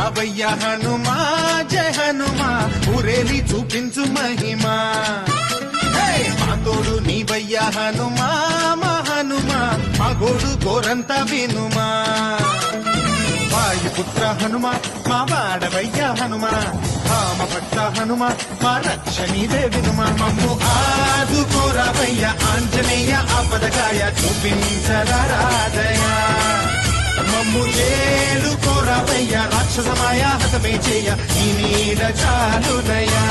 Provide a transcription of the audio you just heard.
రావయ్య హనుమా జయ హనుమా ఊరేలి చూపించు మహిమా మా తోడు నీవయ్య హనుమా మా హనుమా మా గోడు కోరంత వినుమా వాయుపుత్ర హనుమ మా వాడవయ్య హనుమ రామభక్త హనుమ మా రక్షణీదే వినుమ మమ్ము ఆదుకోరావయ్య ఆంజనేయ ఆపదకాయ చూపించరాదయ మమ్ము చేరుకోరావయ్య రాక్షసమాయ హతమే చేయ ఈ నీడ చాలుదయా